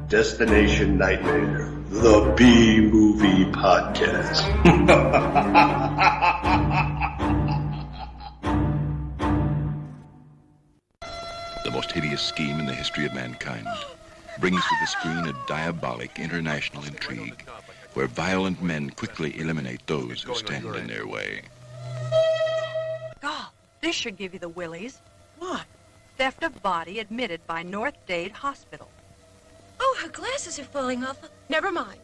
Destination Nightmare, the B-Movie Podcast. The most hideous scheme in the history of mankind brings to the screen a diabolic international intrigue where violent men quickly eliminate those who stand in their way. God, this should give you the willies. What? Theft of body admitted by North Dade Hospital. Oh, her glasses are falling off. Never mind.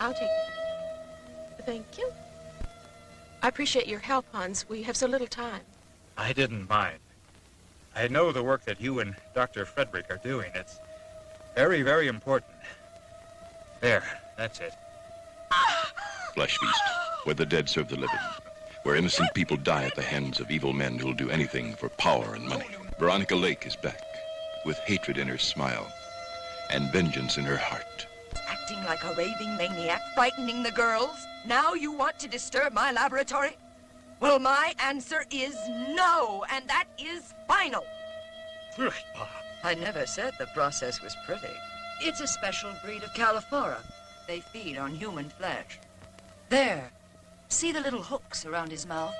I'll take it. Thank you. I appreciate your help, Hans. We have so little time. I didn't mind. I know the work that you and Dr. Frederick are doing. It's very, very important. There, that's it. Flesh Feast, where the dead serve the living, where innocent people die at the hands of evil men who'll do anything for power and money. Veronica Lake is back, with hatred in her smile and vengeance in her heart. Acting like a raving maniac, frightening the girls. Now you want to disturb my laboratory? Well, my answer is no, and that is final. I never said the process was pretty. It's a special breed of California. They feed on human flesh. There. See the little hooks around his mouth?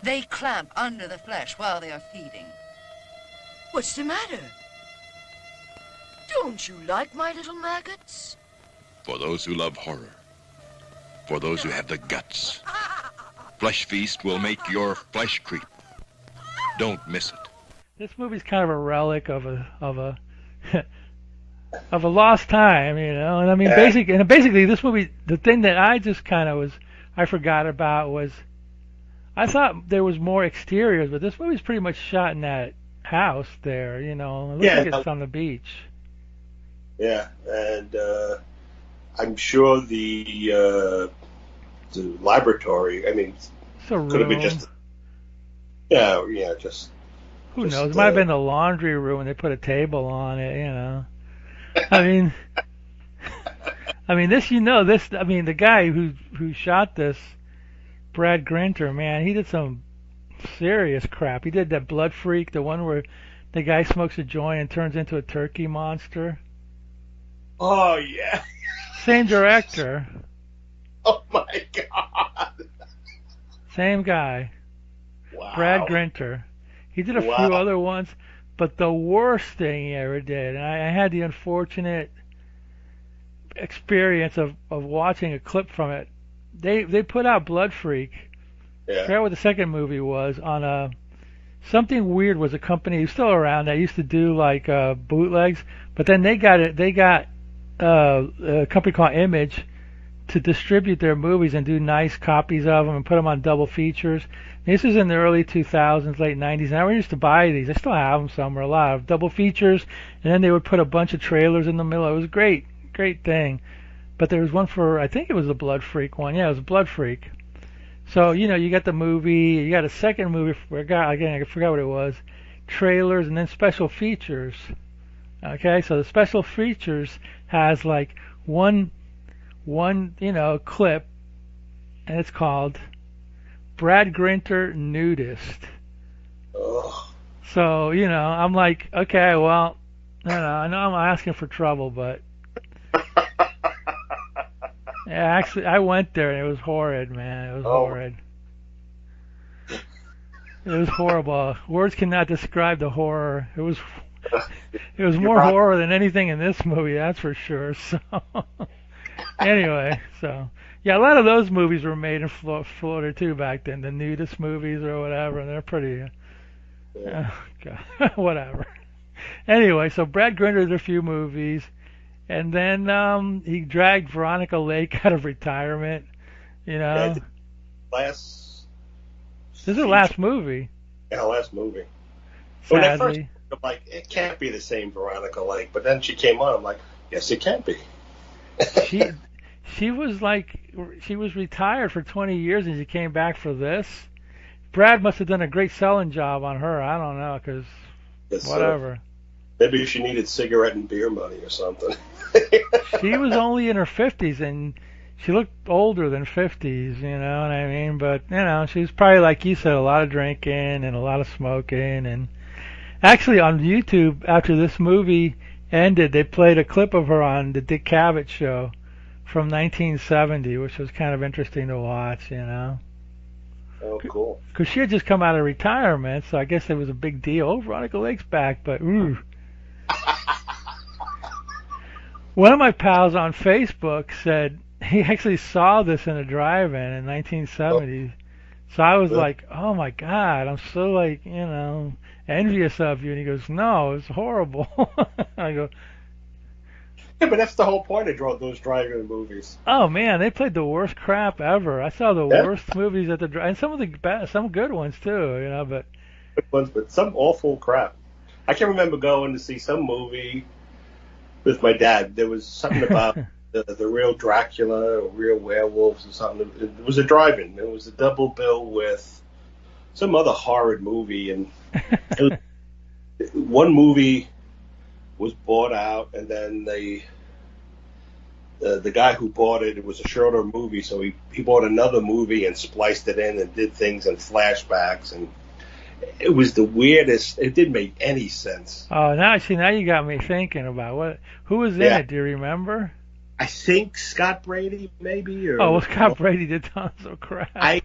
They clamp under the flesh while they are feeding. What's the matter? Don't you like my little maggots? For those who love horror, for those who have the guts, Flesh Feast will make your flesh creep. Don't miss it. This movie's kind of a relic of a of a lost time, you know. And I mean, basically, this movie, the thing that I just kind of I forgot about was, I thought there was more exteriors, but this movie's pretty much shot in that house there, you know. It looks like it's on the beach. Yeah, and I'm sure the laboratory, I mean, could have been just, just. Who knows? It might have been the laundry room and they put a table on it, you know. I mean, the guy who shot this, Brad Grinter, man, he did some serious crap. He did that Blood Freak, the one where the guy smokes a joint and turns into a turkey monster. Oh, yeah. Same director. Oh, my God. Same guy. Wow. Brad Grinter. He did a few other ones, but the worst thing he ever did, and I had the unfortunate experience of watching a clip from it. They put out Blood Freak. Yeah. I forgot what the second movie was, on Something Weird was a company who's still around that used to do like bootlegs, but then they got a company called Image to distribute their movies and do nice copies of them and put them on double features. This was in the early 2000s, late 90s, and I used to buy these. I still have them somewhere, a lot of double features, and then they would put a bunch of trailers in the middle. It was a great thing. But there was one for, I think it was the Blood Freak one. Yeah, it was a Blood Freak. So, you know, you got the movie, you got a second movie, I forgot what it was, trailers, and then special features. Okay, so the special features has like one clip, and it's called Brad Grinter Nudist. Oh. So, you know, I'm like, okay, well, I know I'm asking for trouble, but yeah, actually, I went there and it was horrid, man. It was horrid. It was horrible. Words cannot describe the horror. It was more horror than anything in this movie, that's for sure. So anyway, so yeah, a lot of those movies were made in Florida too back then, the nudist movies or whatever, and they're pretty, whatever. Anyway, so Brad Grinter did a few movies, and then he dragged Veronica Lake out of retirement, you know. This is her last movie. Yeah, last movie. Sadly. When I first, I'm like, it can't be the same Veronica Lake, but then she came on, I'm like, yes, it can be. She was retired for 20 years and she came back for this. Brad must have done a great selling job on her. I don't know, because whatever. Maybe she needed cigarette and beer money or something. She was only in her 50s and she looked older than 50s, you know what I mean? But, you know, she was probably, like you said, a lot of drinking and a lot of smoking. And actually on YouTube, after this movie, ended, they played a clip of her on the Dick Cavett show from 1970, which was kind of interesting to watch, you know. Oh, cool. Because she had just come out of retirement, so I guess it was a big deal. Oh, Veronica Lake's back, but ooh. One of my pals on Facebook said he actually saw this in a drive-in in 1970. So I was like, oh my God, I'm so like, you know, envious of you. And he goes, no, it's horrible. I go, yeah, but that's the whole point of those drive-in movies. oh man, they played the worst crap ever. I saw the worst movies at the drive, and some of the some good ones too, you know. But Good ones, but some awful crap. I can remember going to see some movie with my dad. There was something about the real Dracula or real werewolves or something. It was a drive-in. It was a double bill with some other horrid movie, and it was, one movie was bought out, and then the guy who bought it was a shorter movie, so he bought another movie and spliced it in and did things in flashbacks, and it was the weirdest. It didn't make any sense. oh, now you got me thinking about who was in it. Do you remember? I think Scott Brady, maybe. Or, Oh, well, Scott Brady did tons of crap. I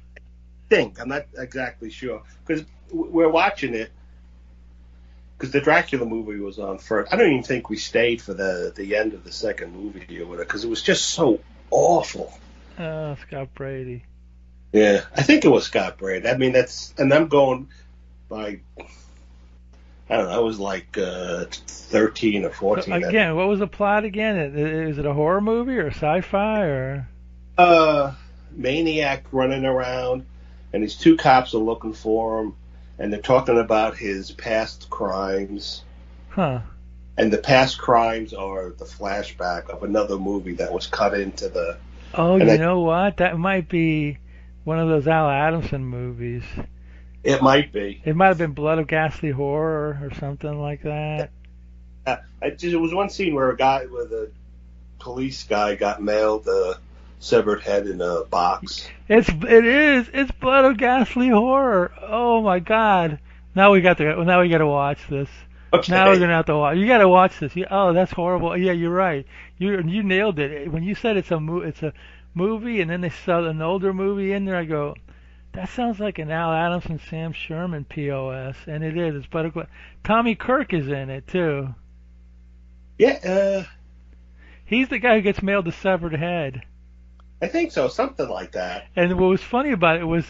think. I'm not exactly sure. Because we're watching it. Because the Dracula movie was on first. I don't even think we stayed for the end of the second movie or whatever. Because it was just so awful. Oh, Scott Brady. Yeah. I think it was Scott Brady. I mean, and I'm going by... I don't know, I was like 13 or 14. So again, what was the plot again? Is it a horror movie or sci-fi or? Maniac running around, and these two cops are looking for him, and they're talking about his past crimes. Huh. And the past crimes are the flashback of another movie that was cut into the... Oh, you know what? That might be one of those Al Adamson movies. It might be. It might have been Blood of Ghastly Horror or something like that. It was one scene where a police guy got mailed a severed head in a box. It's Blood of Ghastly Horror. Oh my God! Now we got to watch this. Okay. Now we're gonna have to watch. You got to watch this. Oh, that's horrible. Yeah, you're right. You nailed it. When you said it's a movie, and then they saw an older movie in there, I go, that sounds like an Al Adamson, Sam Sherman POS, and it is. It's Blood of Tommy Kirk is in it too. Yeah. He's the guy who gets mailed the severed head. I think so, something like that. And what was funny about it was,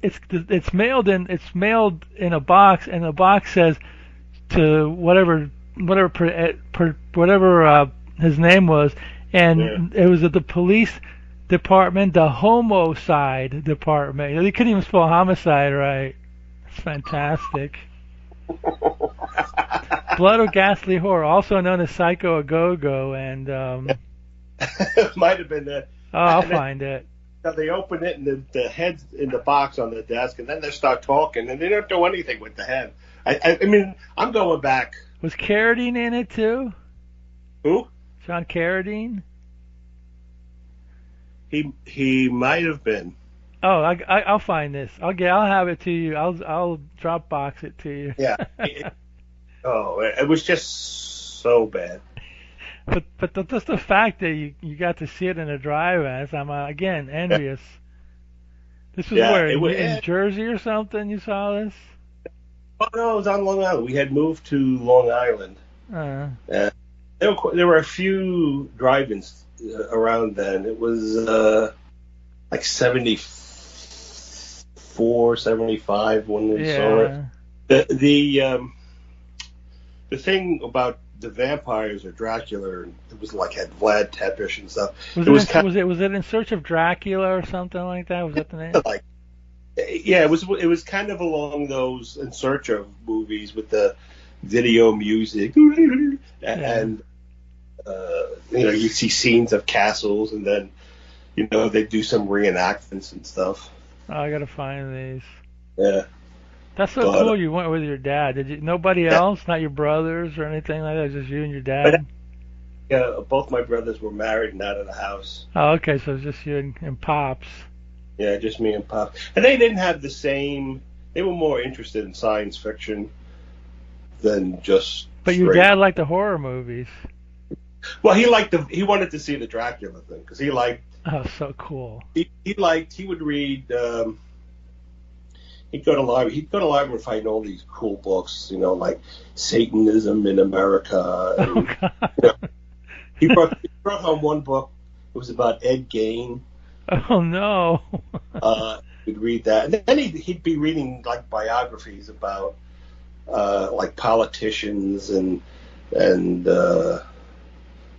it's mailed in a box, and the box says to whatever his name was, and it was at the police department, the homicide department. They couldn't even spell homicide right. It's fantastic. Blood of Ghastly Horror, also known as Psycho a Go-Go, and it might have been that. Oh, I'll find it. They open it, and the head's in the box on the desk, and then they start talking, and they don't do anything with the head. I mean, I'm going back. Was Carradine in it too? Who? John Carradine? He might have been. Oh, I'll find this. I'll have it to you. I'll Dropbox it to you. Yeah. It was just so bad. But just the fact that you got to see it in a drive-in, I'm again envious. This was where in Jersey or something. You saw this? Oh no, it was on Long Island. We had moved to Long Island. There were a few drive-ins around then. It was like 74, 75 when we saw it. The thing about the vampires or Dracula, it was like had Vlad Tepes and stuff. Was it In Search of Dracula or something like that? Was that the name? It was kind of along those In Search of movies with the video music, and you see scenes of castles, and then they do some reenactments and stuff. Oh, I gotta find these. Yeah. That's so cool. You went with your dad. Did you? Nobody else? Not your brothers or anything like that? Just you and your dad? Both my brothers were married and out of the house. Oh, okay. So it's just you and Pops. Yeah, just me and Pops. And they didn't have the same... They were more interested in science fiction than just But your dad liked the horror movies. Well, he wanted to see the Dracula thing because he liked. Oh, so cool. He would read. He'd go to library and find all these cool books, like Satanism in America. And, Oh God. He brought home one book. It was about Ed Gein. Oh no. He'd read that, and then he'd be reading like biographies about like politicians and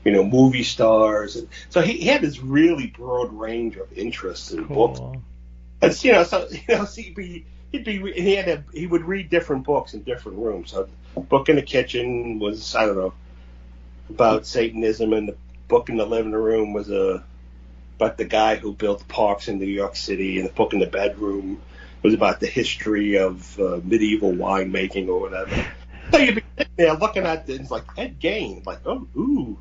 movie stars, and so he had this really broad range of interests in books. And he would read different books in different rooms. So the book in the kitchen was, I don't know, about Satanism, and the book in the living room was about the guy who built parks in New York City, and the book in the bedroom was about the history of medieval winemaking or whatever. So you'd be sitting there looking at things like Ed Gein, like, ooh,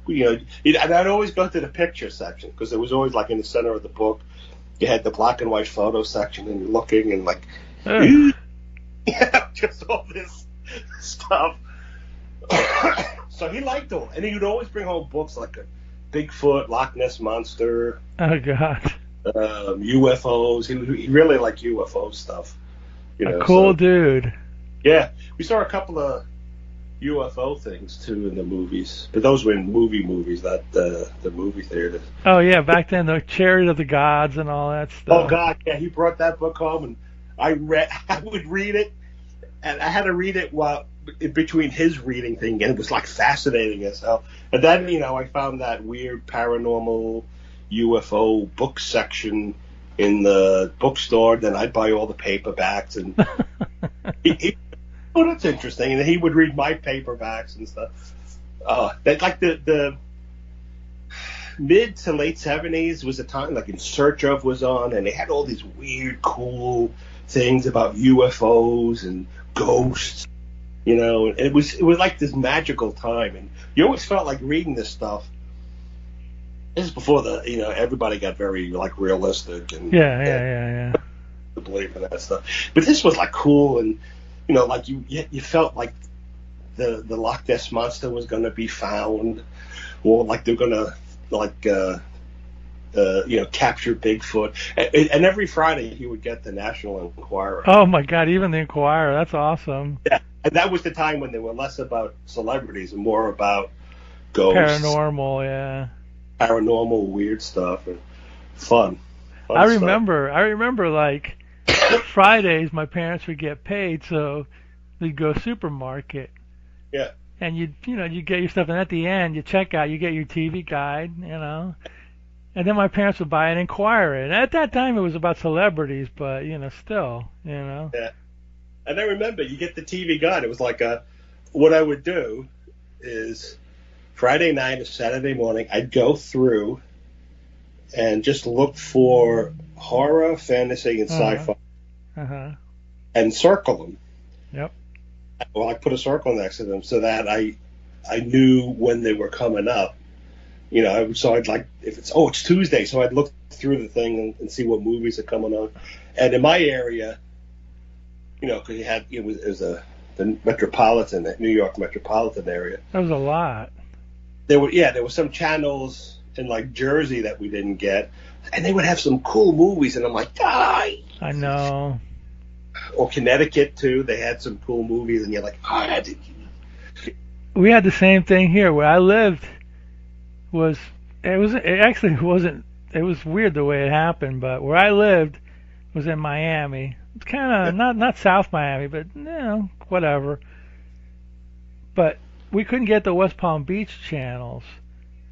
and I'd always go to the picture section because there was always like in the center of the book, you had the black and white photo section, and you're looking and like, just all this stuff. So he liked all, and he would always bring home books like a Bigfoot, Loch Ness Monster. Oh God. UFOs. He really liked UFO stuff. A cool dude. Yeah, we saw a couple of UFO things too in the movies, but those were in movies, not the movie theaters. Oh yeah, back then the Chariot of the Gods and all that stuff. Oh God, yeah, he brought that book home, and I would read it, and I had to read it while in between his reading thing, and it was like fascinating as hell. And then I found that weird paranormal UFO book section in the bookstore. Then I'd buy all the paperbacks, and that's interesting. And he would read my paperbacks and stuff. That like the mid to late 70s was a time like In Search Of was on, and they had all these weird, cool things about UFOs and ghosts. And it was like this magical time, and you always felt like reading this stuff. This is before everybody got very like realistic and yeah. To believe in that stuff. But this was like cool, and like you felt like the Loch Ness Monster was going to be found, or like they're going to capture Bigfoot. And every Friday he would get the National Enquirer. Oh my God, even the Enquirer, that's awesome. Yeah, and that was the time when they were less about celebrities and more about ghosts, paranormal, weird stuff, and fun I remember like Fridays my parents would get paid, so we'd go supermarket. Yeah. And you get your stuff, and at the end you check out, you get your TV guide, and then my parents would buy an Enquirer. And at that time it was about celebrities, but still. Yeah. And I remember you get the TV guide. It was like what I would do is Friday night or Saturday morning, I'd go through and just look for horror, fantasy, and sci-fi, and circle them. Yep. Well, I put a circle next to them so that I knew when they were coming up. So I'd like if it's Tuesday, so I'd look through the thing and see what movies are coming on. And in my area, because it was the New York metropolitan area. That was a lot. There were some channels in like Jersey that we didn't get, and they would have some cool movies, and I'm like, die. I know. Or Connecticut too, they had some cool movies, and you're like, We had the same thing here. Where I lived it was weird the way it happened, but where I lived was in Miami. It's kind of not South Miami, but whatever. But we couldn't get the West Palm Beach channels.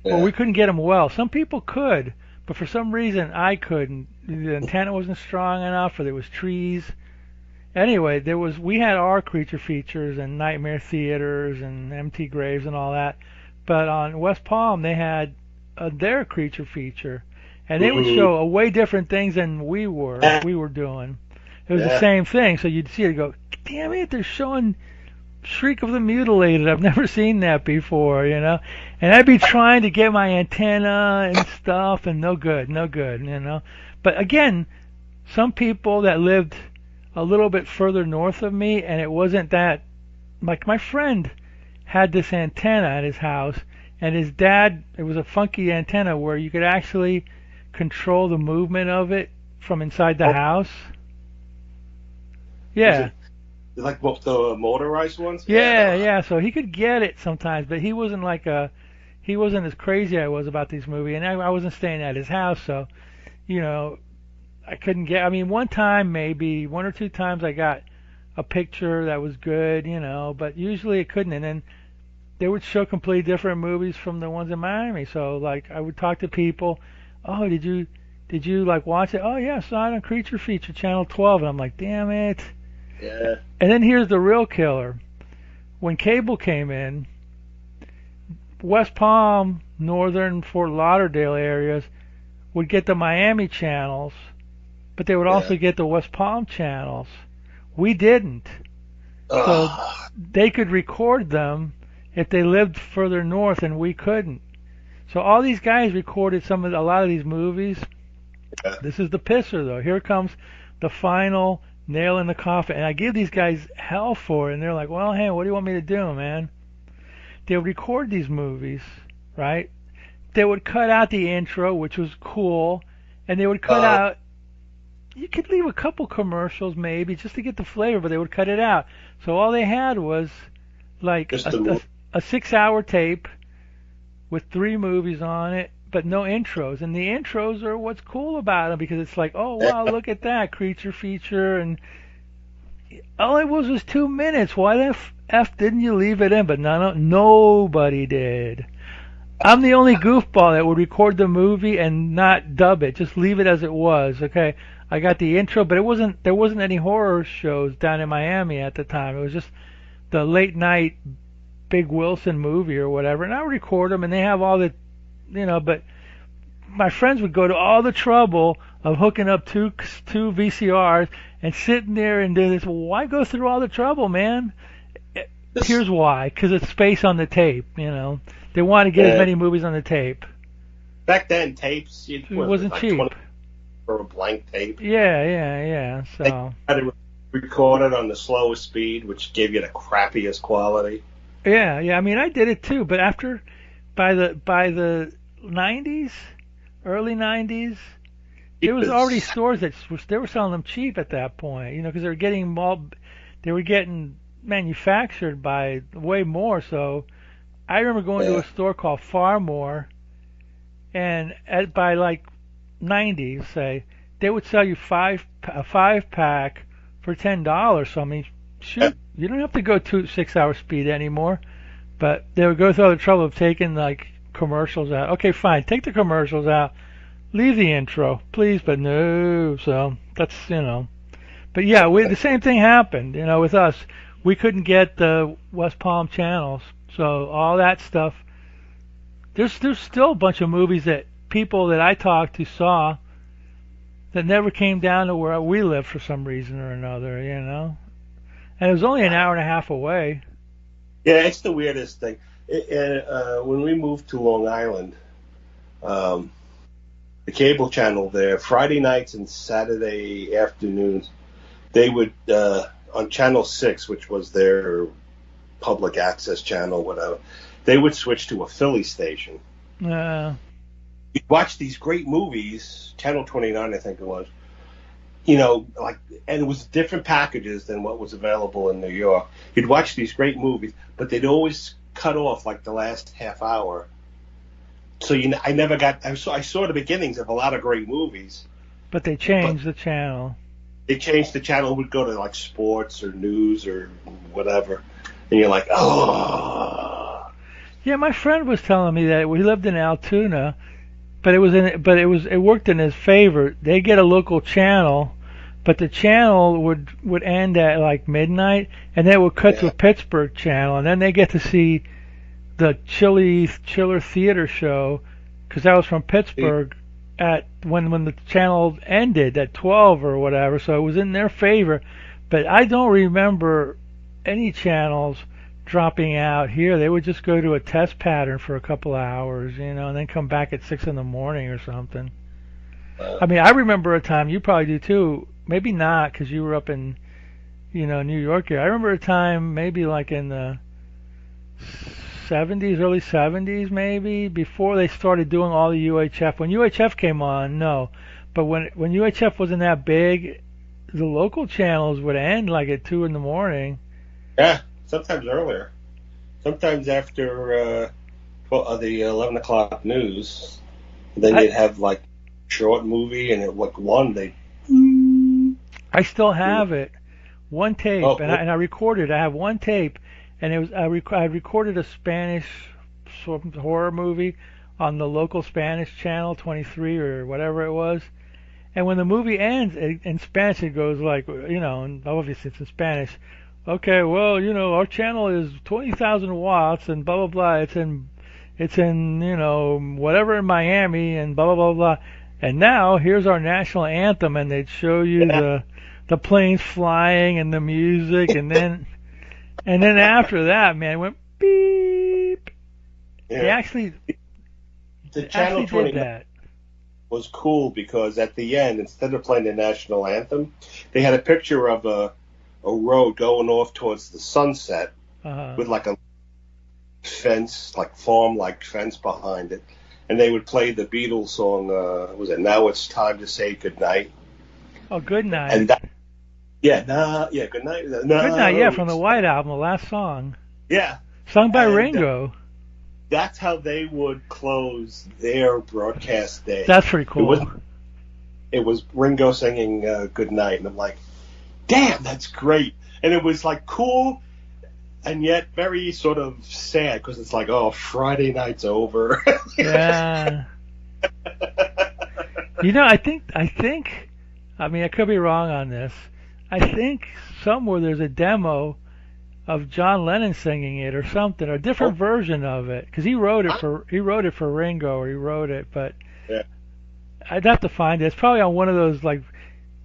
Yeah. Well, we couldn't get them well. Some people could, but for some reason I couldn't. The antenna wasn't strong enough, or there was trees. Anyway, we had our creature features and Nightmare Theaters and MT Graves and all that. But on West Palm, they had their creature feature, and they would show a way different things than we were doing. It was the same thing. So you'd see it, go, damn it, they're showing Shriek of the Mutilated. I've never seen that before, And I'd be trying to get my antenna and stuff, and no good. But again, some people that lived a little bit further north of me, and it wasn't that, like my friend had this antenna at his house, and his dad, it was a funky antenna where you could actually control the movement of it from inside the house. Yeah. Like what, the motorized ones? Yeah. So he could get it sometimes, but he wasn't he wasn't as crazy as I was about these movies, and I wasn't staying at his house, so, I couldn't get, one time, maybe one or two times I got a picture that was good, but usually it couldn't, and then they would show completely different movies from the ones in Miami, so, I would talk to people, oh, did you watch it? Oh, yeah, I saw it on Creature Feature, Channel 12, and I'm like, damn it. Yeah. And then here's the real killer. When cable came in, West Palm, northern Fort Lauderdale areas would get the Miami channels, but they would also get the West Palm channels. We didn't. So they could record them if they lived further north and we couldn't. So all these guys recorded a lot of these movies. Yeah. This is the pisser, though. Here comes the final nail in the coffin. And I give these guys hell for it, and they're like, well, hey, what do you want me to do, man? They would record these movies, right? They would cut out the intro, which was cool, and they would cut out, you could leave a couple commercials maybe just to get the flavor, but they would cut it out. So all they had was like a 6-hour tape with 3 movies on it, but no intros. And the intros are what's cool about them, because it's like, oh, wow, look at that, Creature Feature, and all it was 2 minutes. Why the F didn't you leave it in? But nobody did. I'm the only goofball that would record the movie and not dub it. Just leave it as it was. Okay, I got the intro, but there wasn't any horror shows down in Miami at the time. It was just the late night Big Wilson movie or whatever, and I would record them, and they have all the, but my friends would go to all the trouble of hooking up two VCRs and sitting there and doing this. Well, why go through all the trouble, man? Here's why: because it's space on the tape. They want to get as many movies on the tape. Back then, tapes it wasn't cheap for a blank tape. Yeah. So they had to record it on the slowest speed, which gave you the crappiest quality. Yeah. I did it too, but by the 90s, early 90s, there was already stores that they were selling them cheap at that point. Because they were getting manufactured by way more. So I remember going to a store called Farmore, and by like 90s, say, they would sell you a 5-pack for $10. So shoot, you don't have to go 6-hour speed anymore. But they would go through all the trouble of taking commercials out. Okay, fine, take the commercials out, leave the intro, please. But no, so that's But yeah, the same thing happened. With us, we couldn't get the West Palm channels, so all that stuff. There's still a bunch of movies that people that I talked to saw that never came down to where we live for some reason or another. And it was only an hour and a half away. Yeah, it's the weirdest thing. When we moved to Long Island, the cable channel there, Friday nights and Saturday afternoons, they would, on Channel 6, which was their public access channel, whatever, they would switch to a Philly station. You'd watch these great movies, Channel 29, I think it was, and it was different packages than what was available in New York. You'd watch these great movies, but they'd always cut off like the last half hour. So I never got. I saw the beginnings of a lot of great movies. But they changed the channel. They changed the channel. We'd go to like sports or news or whatever, and you're like, oh. Yeah, my friend was telling me that we lived in Altoona, but it worked in his favor. They get a local channel, but the channel would end at like midnight, and then it would cut to a Pittsburgh channel, and then they get to see the Chiller Theater show, because that was from Pittsburgh at when the channel ended at 12 or whatever. So it was in their favor, but I don't remember any channels dropping out here. They would just go to a test pattern for a couple of hours, and then come back at 6 in the morning or something. I remember a time, you probably do too, maybe not because you were up in New York here. I remember a time maybe like in the 70s, early 70s maybe, before they started doing all the UHF. When UHF came on, no. But when UHF wasn't that big, the local channels would end like at 2 in the morning. Yeah, sometimes earlier. Sometimes after the 11 o'clock news. Then you'd have like short movie, and at like 1 they. I still have it, one tape, Oh, and I recorded. I have one tape, and it was I recorded a Spanish sort of horror movie on the local Spanish channel 23 or whatever it was. And when the movie ends in Spanish, it goes like, and obviously it's in Spanish. Okay, well, our channel is 20,000 watts and blah blah blah. It's in whatever in Miami and blah blah blah blah. And now here's our national anthem, and they'd show you the planes flying and the music, and then after that, man, it went beep. Yeah. They actually Channel 20 did that. was cool because at the end, instead of playing the national anthem, they had a picture of a road going off towards the sunset with like a fence, like farm-like fence behind it, and they would play the Beatles song. Was it "Now It's Time to Say Goodnight"? Oh, Good Night. And that, Good Night. Good Night, yeah, from the White Album, the last song. Yeah, sung by Ringo. That's how they would close their broadcast day. That's pretty cool. It was Ringo singing "Good Night," and I'm like, damn, that's great. And it was like cool, and yet very sort of sad because it's like, oh, Friday night's over. Yeah. I think, I mean, I could be wrong on this. I think somewhere there's a demo of John Lennon singing it or something, or a different version of it, because he wrote it for Ringo, but yeah. I'd have to find it. It's probably on one of those like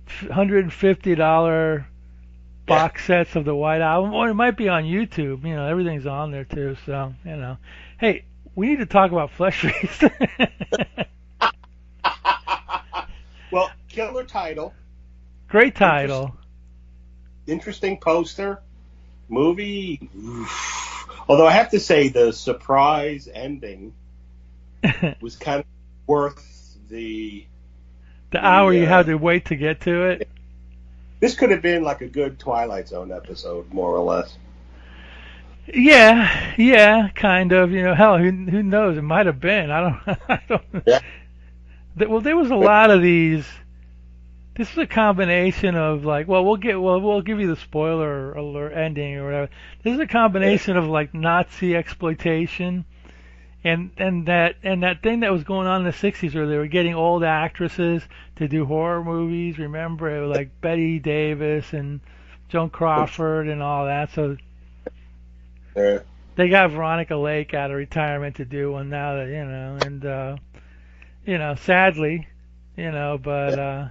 $150 box sets of the White Album, or it might be on YouTube. Everything's on there too. So hey, we need to talk about Flesh Feast. Well, killer title. Great title. Interesting poster. Movie. Although I have to say the surprise ending was kind of worth the hour you had to wait to get to it. This could have been like a good Twilight Zone episode, more or less. Yeah, kind of. Hell, who knows? It might have been. I don't. Yeah. Well, there was a lot of these. This is a combination of like, we'll give you the spoiler alert ending or whatever. This is a combination of like Nazi exploitation, and that thing that was going on in the '60s where they were getting old actresses to do horror movies. Remember, it was like Betty Davis and Joan Crawford and all that. So they got Veronica Lake out of retirement to do one now that sadly, but.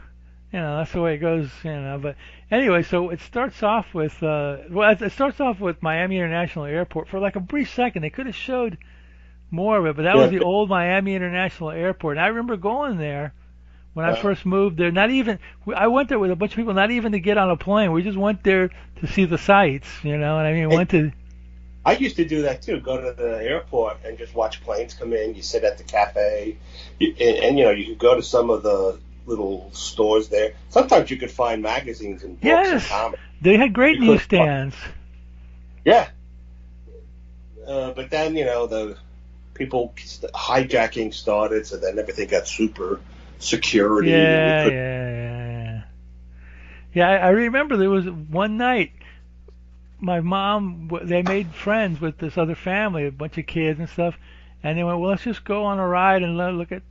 That's the way it goes, But anyway, so it starts off with, Miami International Airport. For like a brief second, they could have showed more of it, but that was the old Miami International Airport. And I remember going there when I first moved there. I went there with a bunch of people, not even to get on a plane. We just went there to see the sights, I used to do that too. Go to the airport and just watch planes come in. You sit at the cafe, and you could go to some of the little stores there. Sometimes you could find magazines and books and comics. They had great newsstands. Yeah. But then, the people hijacking started, so then everything got super security. Yeah, I remember there was one night, my mom, they made friends with this other family, a bunch of kids and stuff, and they went, well, let's just go on a ride and look at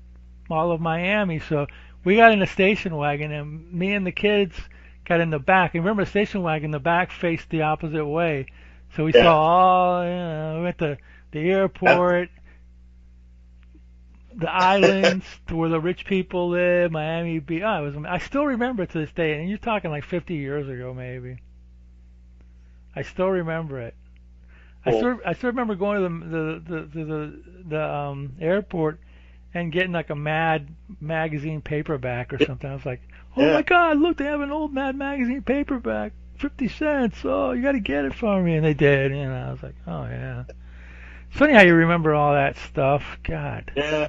all of Miami. So we got in a station wagon, and me and the kids got in the back. And remember, the station wagon, the back faced the opposite way. So we saw all, we went to the airport, the islands where the rich people live, Miami Beach. I still remember it to this day, and you're talking like 50 years ago, maybe. I still remember it. Cool. I still remember going to the airport and getting like a Mad magazine paperback or something. I was like, oh my God, look, they have an old Mad magazine paperback, 50 cents. Oh, you got to get it for me. And they did. I was like, oh yeah. It's funny how you remember all that stuff. God. Yeah.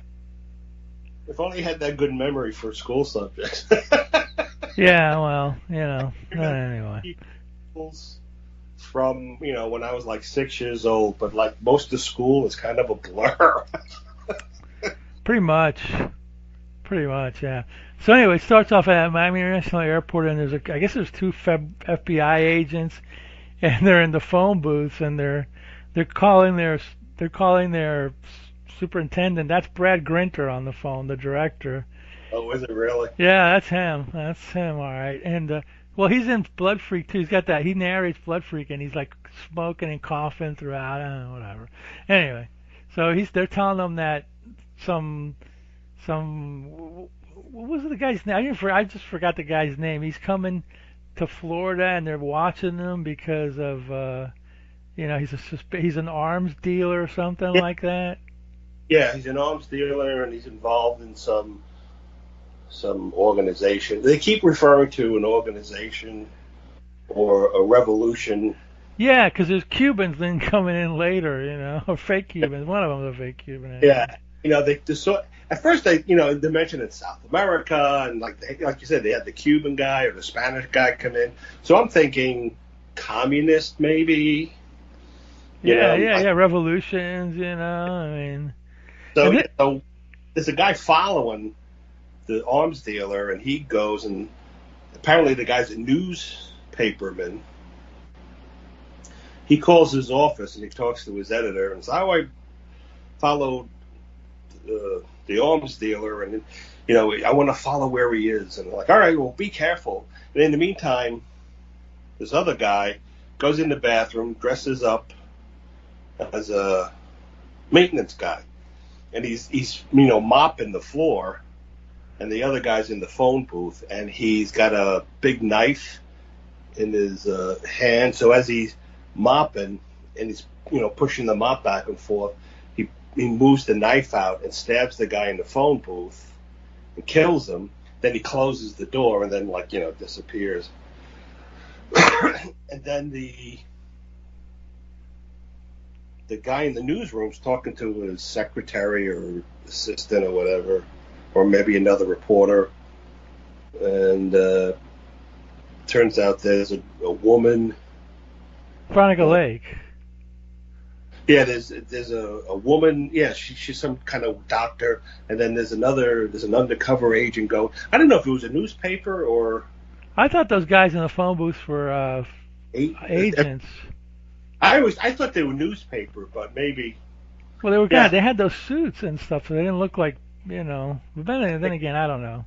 If only you had that good memory for school subjects. Yeah, well, anyway. Schools from, when I was like 6 years old, but like most of school is kind of a blur. Pretty much, yeah. So anyway, it starts off at Miami International Airport, and I guess there's two FBI agents, and they're in the phone booths, and they're calling their superintendent. That's Brad Grinter on the phone, the director. Oh, is it really? Yeah, that's him. All right. And well, he's in Blood Freak too. He's got that. He narrates Blood Freak, and he's like smoking and coughing throughout. I don't know, whatever. Anyway, so they're telling them that some what was the guy's name? I just forgot the guy's name. He's coming to Florida, and they're watching him because of he's an arms dealer or something like that. Yeah, he's an arms dealer, and he's involved in some organization. They keep referring to an organization or a revolution. Yeah, because there's Cubans then coming in later, or fake Cubans. One of them's a fake Cuban. Yeah, at first they mentioned in South America, and like you said, they had the Cuban guy or the Spanish guy come in. So I'm thinking communist maybe. Yeah, revolutions. I mean. So there's a guy following the arms dealer, and he goes, and apparently the guy's a newspaperman. He calls his office and he talks to his editor and says, I followed the arms dealer, and I want to follow where he is. And they're like, all right, well, be careful. And in the meantime, this other guy goes in the bathroom, dresses up as a maintenance guy, and he's mopping the floor, and the other guy's in the phone booth, and he's got a big knife in his hand. So as he's mopping and he's pushing the mop back and forth, he moves the knife out and stabs the guy in the phone booth and kills him. Then he closes the door and then disappears. And then the guy in the newsroom's talking to his secretary or assistant or whatever, or maybe another reporter, and turns out there's a woman. Veronica Lake. Yeah, there's a woman. Yeah, she's some kind of doctor, and then there's an undercover agent going. I don't know if it was a newspaper or. I thought those guys in the phone booths were agents. I thought they were newspaper, but maybe. Well, they were kind of. They had those suits and stuff, so they didn't look like But then again, I don't know.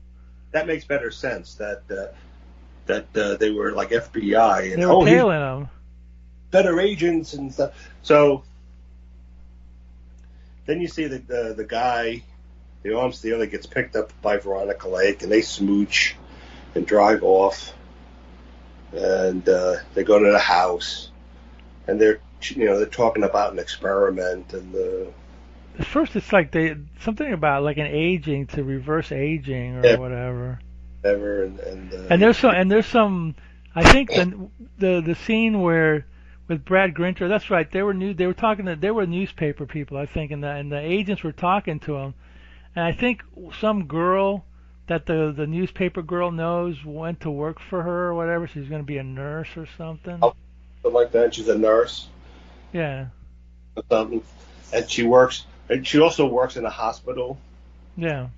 That makes better sense. That they were like FBI and they were tailing them. Better agents and stuff. So then you see the guy, the arms dealer, gets picked up by Veronica Lake, and they smooch and drive off, and they go to the house, and they're talking about an experiment, and at first it's like something about like an aging to reverse aging or whatever. And there's some I think the scene where with Brad Grinter, that's right, they were newspaper people, I think, and the agents were talking to him, and I think some girl that the newspaper girl knows went to work for her or whatever. She's going to be a nurse or something. Oh, something like that. She's a nurse. Yeah. Or something, and she also works in a hospital. Yeah.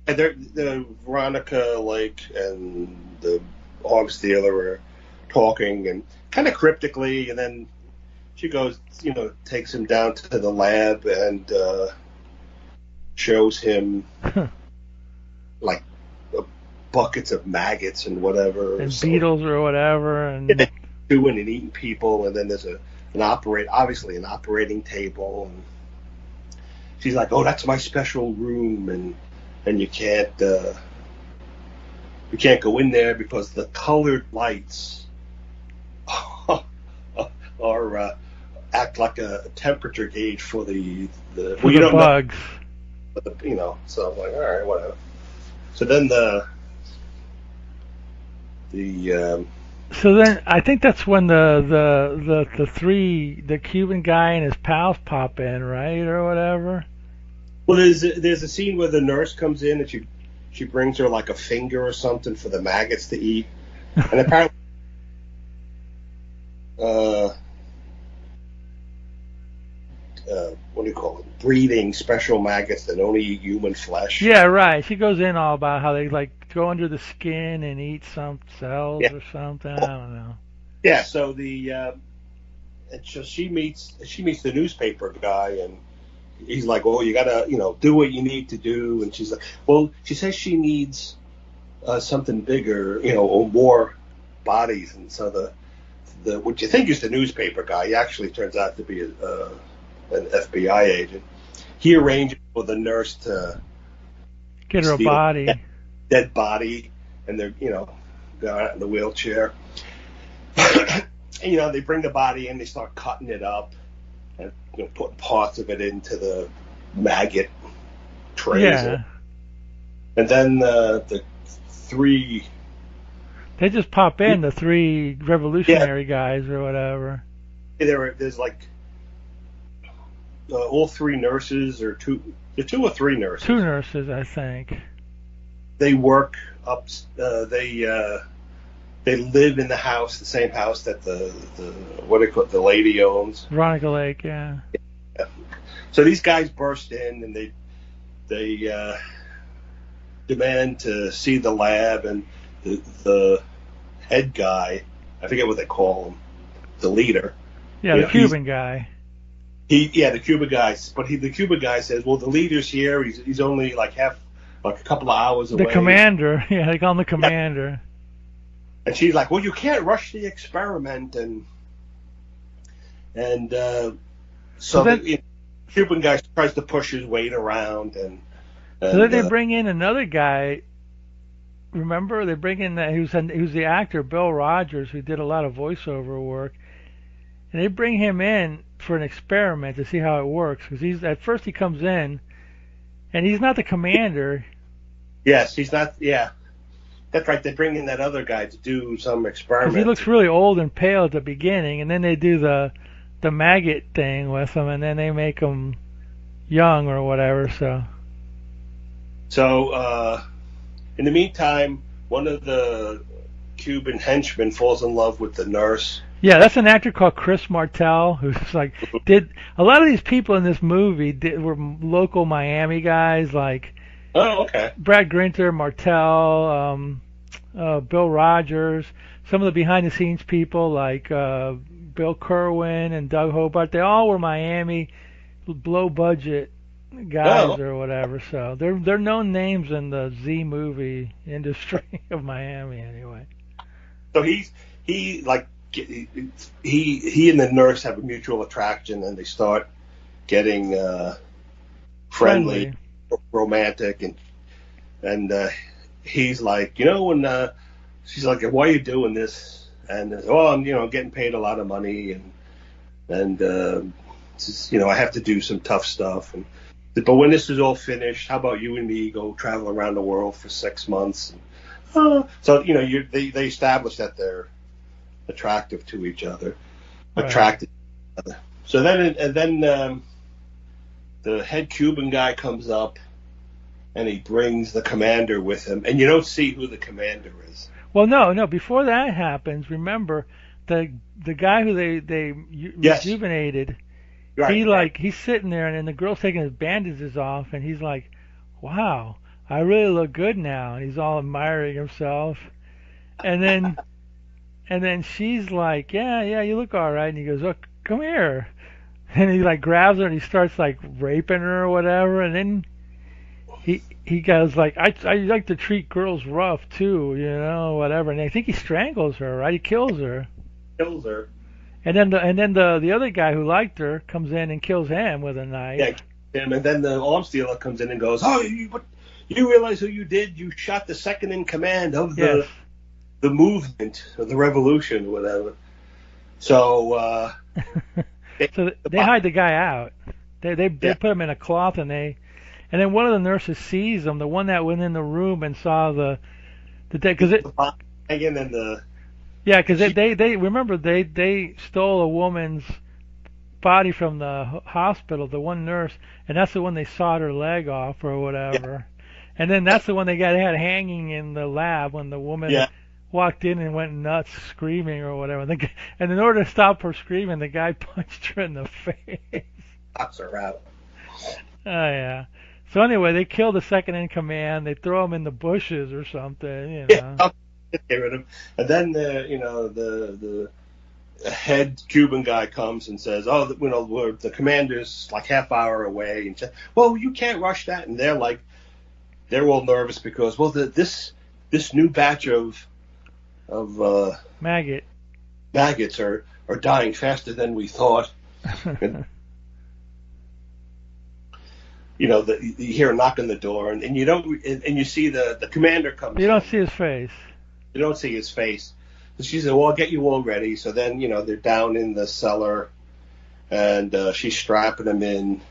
The Veronica Lake and the arms dealer are talking and kind of cryptically, and then she goes, takes him down to the lab and shows him like buckets of maggots and whatever, and beetles or whatever, and doing and eating people. And then there's an operating table, and she's like, "Oh, that's my special room, and you can't go in there because the colored lights are act like a temperature gauge for the bugs." So I'm like, all right, whatever. So then the So then I think that's when the Cuban guy and his pals pop in, right, or whatever. Well, there's a scene where the nurse comes in and she brings her like a finger or something for the maggots to eat, and apparently, what do you call it? Breeding special maggots that only eat human flesh. Yeah, right. She goes in all about how they like go under the skin and eat some cells Yeah. or something. I don't know. Yeah. So and so she meets the newspaper guy, and he's like, "Oh, you gotta, do what you need to do." And she's like, "Well," she says she needs something bigger, or more bodies. And so the what you think is the newspaper guy, he actually turns out to be an FBI agent. He arranges for the nurse to Get her a steal body. a dead body, and they're they're out in the wheelchair. And, they bring the body in, they start cutting it up and putting parts of it into the maggot trays. Yeah. And then the three. They just pop in, the three revolutionary guys or whatever. There's like all three nurses, or two or three nurses. Two nurses, I think. They work up. They live in the house, the same house that the lady owns. Veronica Lake, yeah. So these guys burst in and they demand to see the lab, and the head guy, I forget what they call him, the leader. Yeah, the Cuban guy. The Cuban guy, but the Cuban guy says, "Well, the leader's here. He's only like a couple of hours away." The commander, yeah, they call him the commander. Yeah. And she's like, "Well, you can't rush the experiment," and so the Cuban guy tries to push his weight around, and so then they bring in another guy. Remember, they bring in he was the actor Bill Rogers, who did a lot of voiceover work, and they bring him in for an experiment to see how it works. Because at first he comes in, and he's not the commander. Yes, he's not. Yeah. That's right. They bring in that other guy to do some experiment. Because he looks really old and pale at the beginning, and then they do the maggot thing with him, and then they make him young or whatever. So in the meantime, one of the Cuban henchmen falls in love with the nurse. Yeah, that's an actor called Chris Martell, who's did a lot of these people in this movie were local Miami guys, like. Oh, okay. Brad Grinter, Martell, Bill Rogers, some of the behind-the-scenes people like Bill Kerwin and Doug Hobart. They all were Miami, low-budget guys or whatever. So they're known names in the Z movie industry of Miami, anyway. So he and the nurse have a mutual attraction, and they start getting friendly. Romantic, and he's like, when she's like, "Why are you doing this?" And I'm getting paid a lot of money, and I have to do some tough stuff. But when this is all finished, how about you and me go travel around the world for 6 months? So they establish that they're attractive to each other, attracted to each other. So then the head Cuban guy comes up, and he brings the commander with him, and you don't see who the commander is. Well, no. Before that happens, remember the guy who they rejuvenated. Right, he's sitting there, and then the girl's taking his bandages off, and he's like, "Wow, I really look good now," and he's all admiring himself, and then she's like, "Yeah, you look all right," and he goes, "Look, come here." And he grabs her and he starts raping her or whatever, and then he goes I like to treat girls rough too, whatever. And I think he strangles her, right? He kills her. And then the other guy who liked her comes in and kills him with a knife. Yeah, and then the arms dealer comes in and goes, "Oh, you realize who you did? You shot the second in command of the movement of the revolution, whatever." So. So they hide the guy out. They put him in a cloth, and then one of the nurses sees him, the one that went in the room and saw the dead, because it. Yeah, because they remember they stole a woman's body from the hospital, the one nurse, and that's the one they sawed her leg off or whatever. And then that's the one they had hanging in the lab when the woman walked in and went nuts screaming or whatever. And in order to stop her screaming, the guy punched her in the face. Knocks her out. Oh, yeah. So anyway, they kill the second in command. They throw him in the bushes or something, you know. Yeah, get rid of him. And then, the head Cuban guy comes and says, "Oh, the commander's like half hour away." And says, "Well, you can't rush that." And they're all nervous because, well, this new batch of maggots are dying faster than we thought. And, you hear a knock on the door, and you don't, and you see the commander comes. You don't see his face. You don't see his face. So she said, "Well, I'll get you all ready." So then, they're down in the cellar, and she's strapping him in.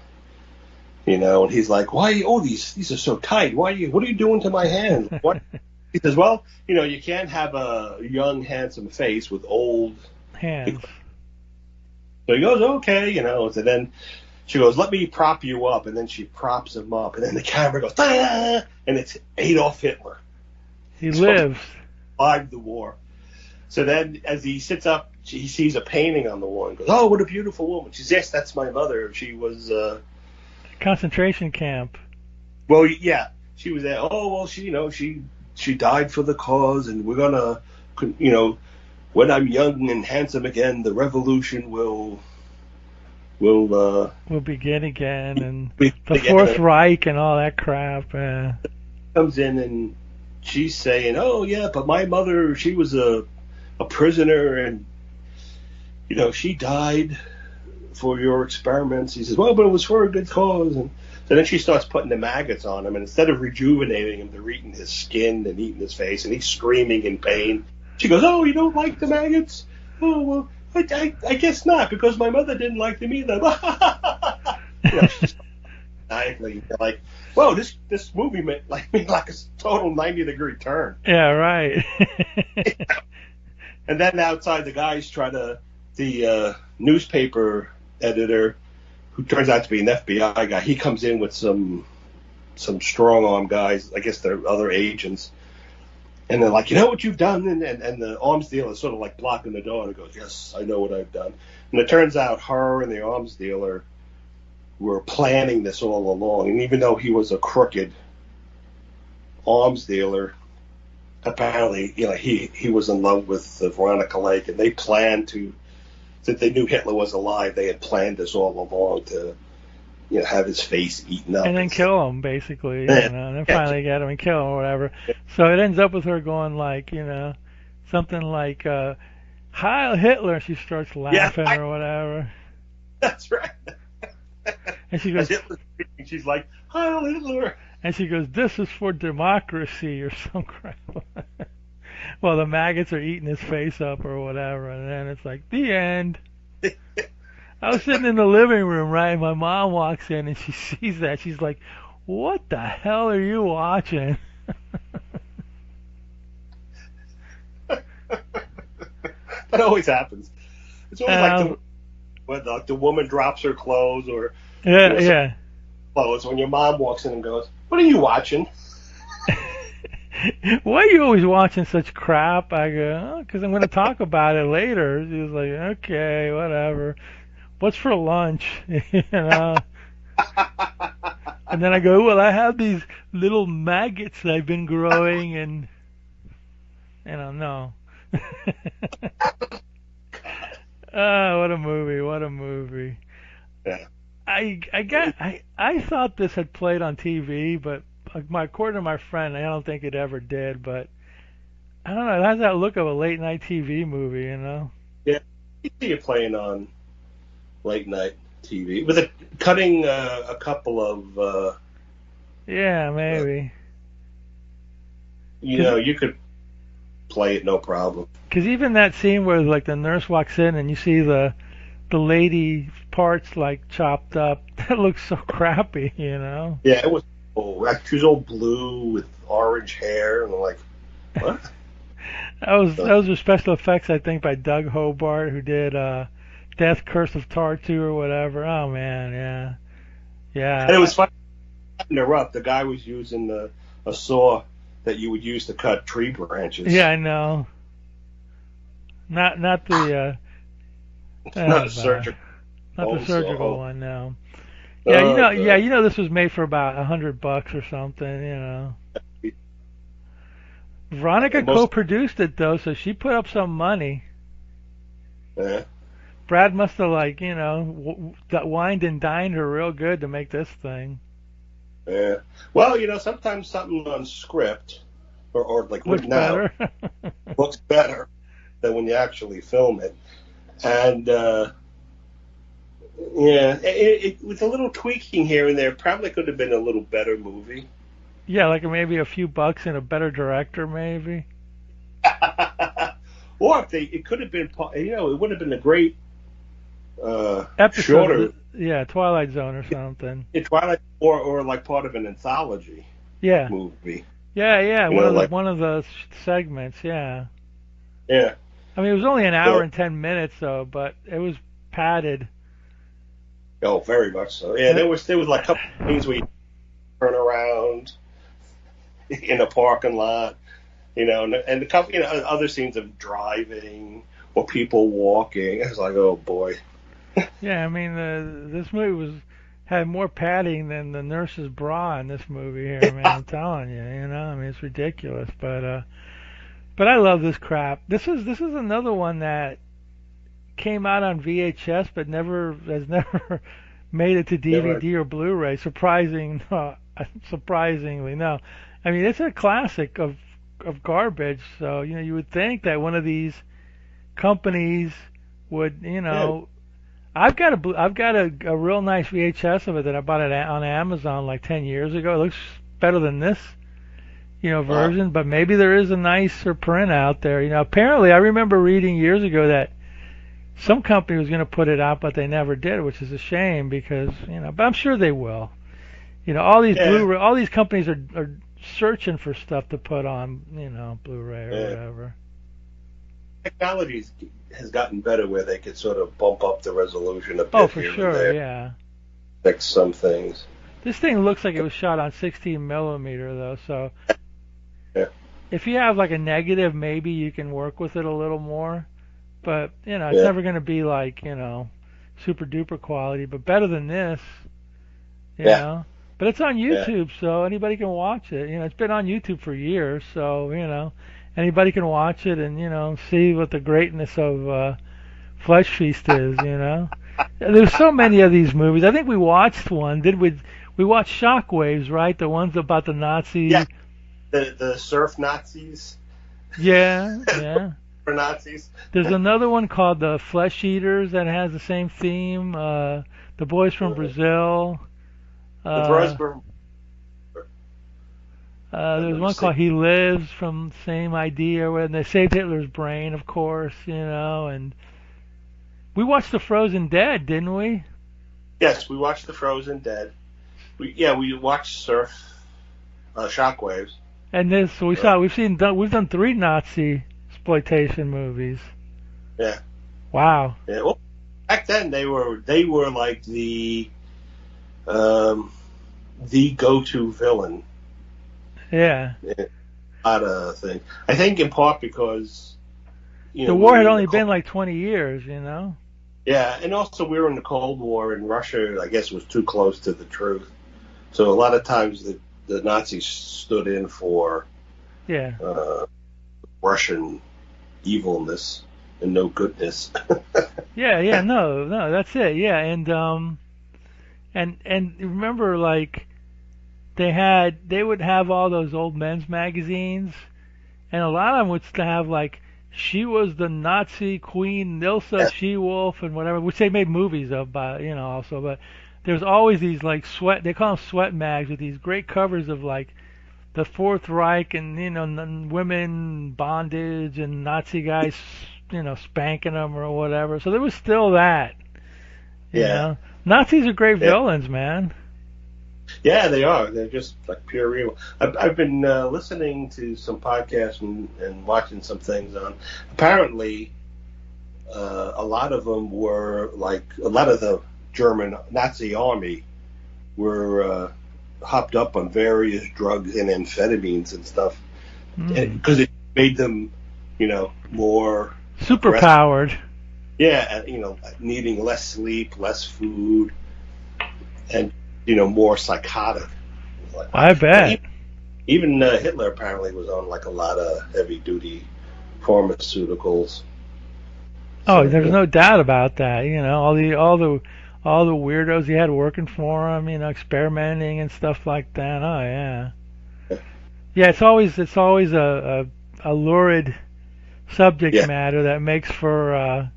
And he's like, "Why? Oh, these are so tight. What are you doing to my hands?" What? He says, "Well, you can't have a young, handsome face with old hands." So he goes, "Okay, So then she goes, "Let me prop you up," and then she props him up, and then the camera goes, "Ah!" And it's Adolf Hitler. He lives. Survived the war. So then, as he sits up, he sees a painting on the wall and goes, "Oh, what a beautiful woman." She says, "Yes, that's my mother. She was concentration camp." Well, yeah, she was there. "Oh, well, she died for the cause, and we're gonna, when I'm young and handsome again, the revolution will begin again, and the Fourth Reich and all that crap." Comes in and she's saying, "Oh yeah, but my mother, she was a prisoner, and she died for your experiments." He says, "Well, but it was for a good cause." And so then she starts putting the maggots on him, and instead of rejuvenating him, they're eating his skin and eating his face, and he's screaming in pain. She goes, "Oh, you don't like the maggots? Oh, well, I guess not, because my mother didn't like them either." She's like, "Whoa, this movie made like a total 90-degree turn." Yeah, right. And then outside, the newspaper editor, who turns out to be an FBI guy, he comes in with some strong-arm guys. I guess they're other agents. And they're like, "You know what you've done?" And the arms dealer is sort of like blocking the door, and he goes, "Yes, I know what I've done." And it turns out her and the arms dealer were planning this all along. And even though he was a crooked arms dealer, apparently, he was in love with Veronica Lake, and they planned since they knew Hitler was alive, they had planned this all along to, have his face eaten up. And then kill him, basically, and then finally get him and kill him or whatever. So it ends up with her going like, something like, "Heil Hitler," she starts laughing or whatever. That's right. And she goes, she's like, "Heil Hitler." And she goes, "This is for democracy," or some crap. Well, the maggots are eating his face up or whatever, and then it's like, the end. I was sitting in the living room, right, and my mom walks in, and she sees that. She's like, "What the hell are you watching?" That always happens. It's always when the woman drops her clothes or clothes, when your mom walks in and goes, "What are you watching?" "Why are you always watching such crap?" I go, "Because I'm going to talk about it later." She was like, "Okay, whatever. What's for lunch?" And then I go, "Well, I have these little maggots that I've been growing," and no. What a movie! What a movie! Yeah. I thought this had played on TV, but according to my friend, I don't think it ever did. But I don't know. It has that look of a late night TV movie, Yeah, you see it playing on late night TV with cutting a couple of. Yeah, maybe. You could play it no problem. Because even that scene where like the nurse walks in and you see the lady parts like chopped up, that looks so crappy, Yeah, it was. Oh, she was all blue with orange hair, and I'm like, what? Those were special effects, I think, by Doug Hobart, who did Death, Curse of Tartu or whatever. Oh man, yeah, And it yeah, was funny to interrupt. The guy was using a saw that you would use to cut tree branches. yeah. I know. Not the Not oh, a surgical not the bone surgical saw. one. No. Yeah, Oh, yeah, God. this was made for about $100 or something. Veronica And most, co-produced it though, so she put up some money. yeah, Brad must have wined and dined her real good to make this thing. yeah. Well, sometimes something on script or like Looks written out better. looks better than when you actually film it. And yeah, with a little tweaking here and there, probably could have been a little better movie. Yeah, like maybe a few bucks and a better director, maybe. Or if it could have been, it would have been a great Episode of shorter Twilight Zone or something. Twilight, or like part of an anthology Yeah, movie. yeah. You know, like One of the segments. Yeah. yeah. I mean, it was only an hour So, and 10 minutes though, but it was padded. oh, very much so. Yeah, there was like a couple of things where you turn around in a parking lot, and a couple, other scenes of driving or people walking. I was like, oh boy. Yeah, I mean, this movie had more padding than the nurse's bra in this movie here, man. I'm telling you, I mean, it's ridiculous. But I love this crap. This is another one that came out on VHS, but has never made it to DVD or Blu-ray. Surprisingly, no. I mean, it's a classic of garbage. So you would think that one of these companies would, Yeah. I've got a real nice VHS of it that I bought it on Amazon like 10 years ago. It looks better than this, version, but maybe there is a nicer print out there. Apparently I remember reading years ago that some company was going to put it out, but they never did, which is a shame because, but I'm sure they will. All these Blu-ray, all these companies are searching for stuff to put on, Blu-ray or whatever. Technology has gotten better where they could sort of bump up the resolution a bit. Oh, for here sure, and there, yeah. fix some things. This thing looks like it was shot on 16 millimeter though, so Yeah. if you have like a negative, maybe you can work with it a little more. But it's Yeah. never going to be like super duper quality, but better than this. You know. But it's on YouTube, so anybody can watch it. It's been on YouTube for years, so anybody can watch it and see what the greatness of Flesh Feast is. There's so many of these movies. I think we watched one. Did we? We watched Shockwaves, right? The ones about the Nazi. Yeah. The surf Nazis. Yeah, yeah. For Nazis. There's another one called the Flesh Eaters that has the same theme. The Boys from Brazil. There's one called He Lives from the same idea, where they saved Hitler's brain, of course, and we watched The Frozen Dead, didn't we? Yes, we watched The Frozen Dead. We watched Surf Shockwaves. And we've done 3 Nazi exploitation movies. Yeah. Wow. Yeah. Well, back then they were like the go-to villain. Yeah. Not a thing. I think in part because the war had only been like 20 years, Yeah, and also we were in the Cold War, and Russia, I guess, was too close to the truth. So a lot of times the Nazis stood in for Russian evilness and no goodness. yeah, no, that's it. Yeah, and remember, like they would have all those old men's magazines, and a lot of them would have like she was the Nazi queen, Nilsa She-Wolf, and whatever, which they made movies of, also. But there's always these like they call them sweat mags, with these great covers of like the Fourth Reich and women bondage and Nazi guys, spanking them or whatever. So there was still that. You know? Nazis are great villains, man. Yeah, they are. They're just like pure real. I've been listening to some podcasts and watching some things on. Apparently, a lot of them were like a lot of the German Nazi army were hopped up on various drugs and amphetamines and stuff because it made them, more super aggressive. powered. Yeah, needing less sleep, less food, and more psychotic. Like, I bet. Even Hitler apparently was on like a lot of heavy duty pharmaceuticals. Oh, So, there's no doubt about that. All the weirdos he had working for him, experimenting and stuff like that. Oh yeah. Yeah, it's always a lurid subject matter that makes for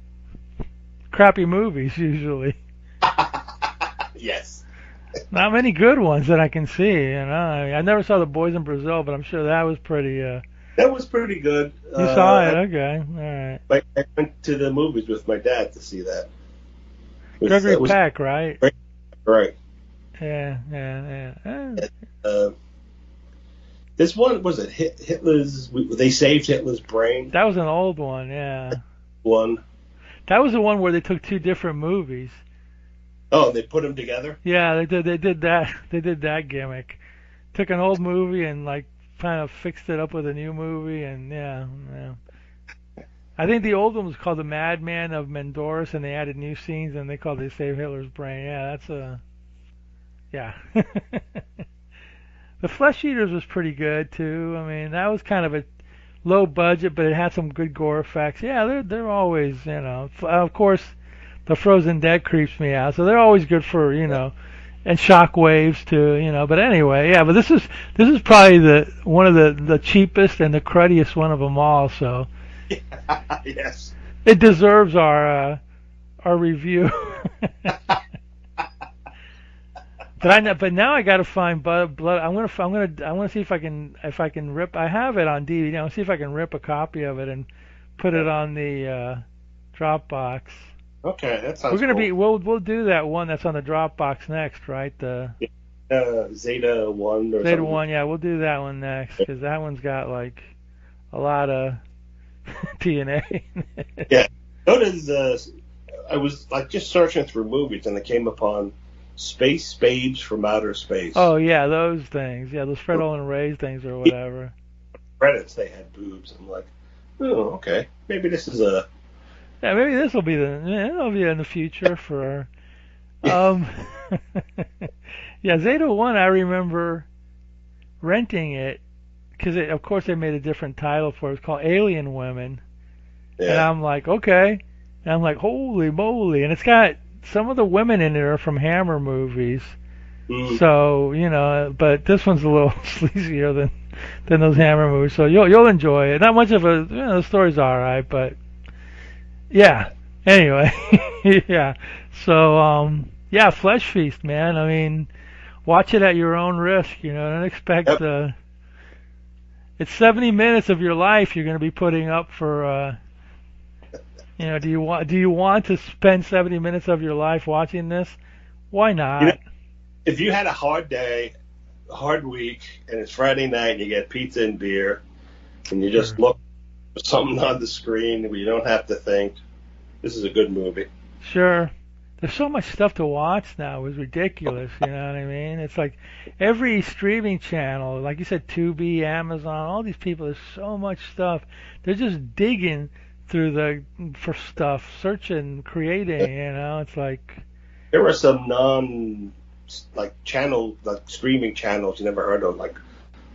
crappy movies usually. Yes. Not many good ones that I can see. I never saw The Boys in Brazil, but I'm sure that was pretty. That was pretty good. You saw it, okay, all right. I went to the movies with my dad to see that. Gregory Peck, right? Right. Yeah. This one was it Hitler's? They saved Hitler's brain. That was an old one, yeah. One. That was the one where they took two different movies. Oh, they put them together? Yeah, they did that. They did that gimmick. Took an old movie and kind of fixed it up with a new movie, and yeah. I think the old one was called The Madman of Mendoris, and they added new scenes, and they called it Save Hitler's Brain. Yeah, yeah. The Flesh Eaters was pretty good too. I mean, that was kind of a low budget, but it had some good gore effects. Yeah, they're always, of course. The Frozen Dead creeps me out, so they're always good for, and Shockwaves too, But anyway, yeah. But this is probably one of the cheapest and the cruddiest one of them all. So yes, it deserves our review. But now I got to find blood. I want to see if I can rip. I have it on DVD. I want to see if I can rip a copy of it and put it on the Dropbox. Okay, that sounds. We're gonna cool. we'll do that one that's on the Dropbox next, right? The Zeta 1 or Zeta something. 1, yeah, we'll do that one next because that one's got like a lot of TNA. Yeah, notice I was just searching through movies and I came upon Space Babes from Outer Space. Oh yeah, those things. Yeah, those Fred Olin Ray's things or whatever. Credits they had boobs. I'm like, oh okay, maybe this is a. Yeah, maybe this will be it'll be in the future for. Yeah, Zeta 1. I remember renting it because of course they made a different title for it. It's called Alien Women, and I'm like, okay, and I'm like, holy moly, and it's got some of the women in it are from Hammer movies, so but this one's a little sleazier than those Hammer movies, so you'll enjoy it. Not much of a the story's all right, but. Yeah. Anyway, yeah. So, yeah, Flesh Feast, man. I mean, watch it at your own risk. Don't expect. It's 70 minutes of your life you're going to be putting up for. Do you want to spend 70 minutes of your life watching this? Why not? If you had a hard day, a hard week, and it's Friday night, and you get pizza and beer, and you just look. Something on the screen where you don't have to think. This is a good movie. Sure. There's so much stuff to watch now. It's ridiculous. You know what I mean? It's like every streaming channel, like you said, Tubi, Amazon, all these people. There's so much stuff. They're just digging through for stuff, searching, creating. It's like there are some streaming channels you never heard of, like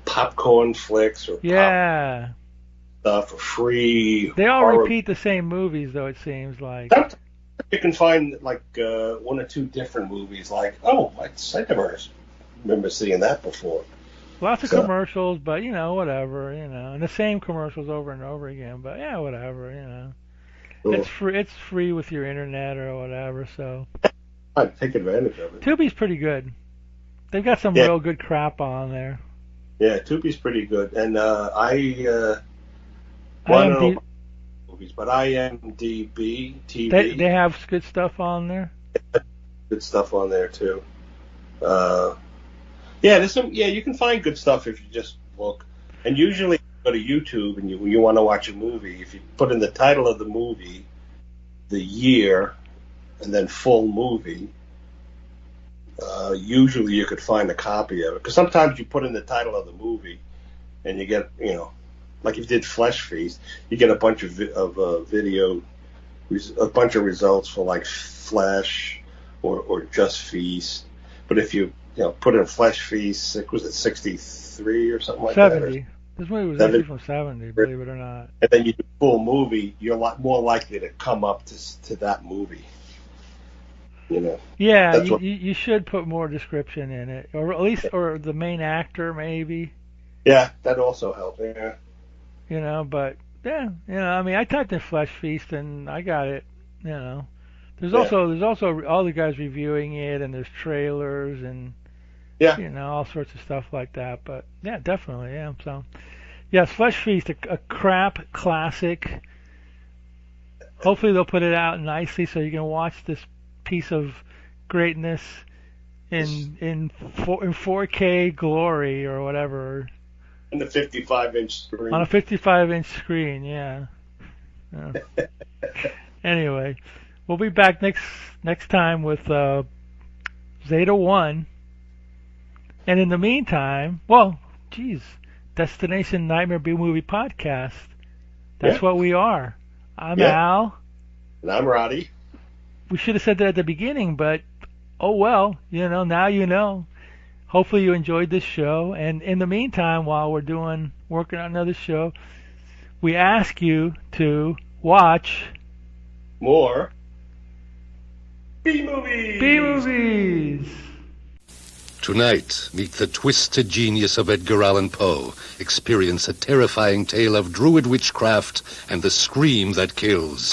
Popcorn Flicks or stuff for free. They all repeat the same movies, though, it seems like. You can find one or two different movies. I never remember seeing that before. Lots of commercials, but whatever, and the same commercials over and over again. But yeah, whatever, Cool. It's free with your internet or whatever. So I'd take advantage of it. Tubi's pretty good. They've got some real good crap on there. Yeah, Tubi's pretty good, and I don't know movies, but IMDb TV. They have good stuff on there. Good stuff on there too. Yeah, there's some. Yeah, you can find good stuff if you just look. And usually, you go to YouTube and you want to watch a movie. If you put in the title of the movie, the year, and then full movie, usually you could find a copy of it. Because sometimes you put in the title of the movie, and you get, like if you did Flesh Feast, you get a bunch of video, a bunch of results for like Flesh or just Feast. But if you put in Flesh Feast, was it 63 or something like 70. that? 70. This movie was actually from 70, believe it or not. And then you do full movie, you're a lot more likely to come up to that movie. Yeah, you should put more description in it, or at least, or the main actor maybe. Yeah, that also helped. Yeah. But yeah, I mean, I typed in Flesh Feast and I got it. There's also all the guys reviewing it, and there's trailers and all sorts of stuff like that. But yeah, definitely, yeah. So yes, Flesh Feast, a crap classic. Hopefully they'll put it out nicely so you can watch this piece of greatness in 4K glory or whatever. On the 55-inch screen. On a 55-inch screen, yeah. Anyway, we'll be back next time with Zeta 1. And in the meantime, Destination Nightmare B-Movie Podcast. That's what we are. I'm Al. And I'm Roddy. We should have said that at the beginning, but oh well, now you know. Hopefully you enjoyed this show, and in the meantime, while we're working on another show, we ask you to watch more B-movies. B-movies. Tonight, meet the twisted genius of Edgar Allan Poe. Experience a terrifying tale of druid witchcraft and the scream that kills.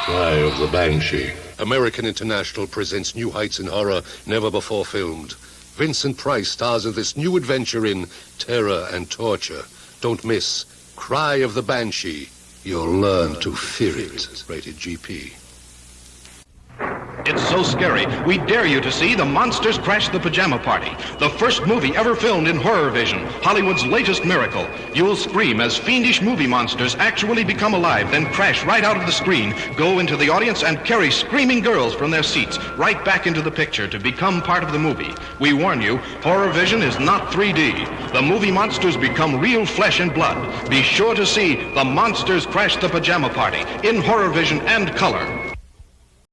Cry of the Banshee. American International presents new heights in horror never before filmed. Vincent Price stars in this new adventure in terror and torture. Don't miss Cry of the Banshee. You'll learn to fear it. Rated GP. It's so scary, we dare you to see The Monsters Crash the Pajama Party, the first movie ever filmed in horror vision, Hollywood's latest miracle. You'll scream as fiendish movie monsters actually become alive, then crash right out of the screen, go into the audience, and carry screaming girls from their seats right back into the picture to become part of the movie. We warn you, horror vision is not 3D. The movie monsters become real flesh and blood. Be sure to see The Monsters Crash the Pajama Party in horror vision and color.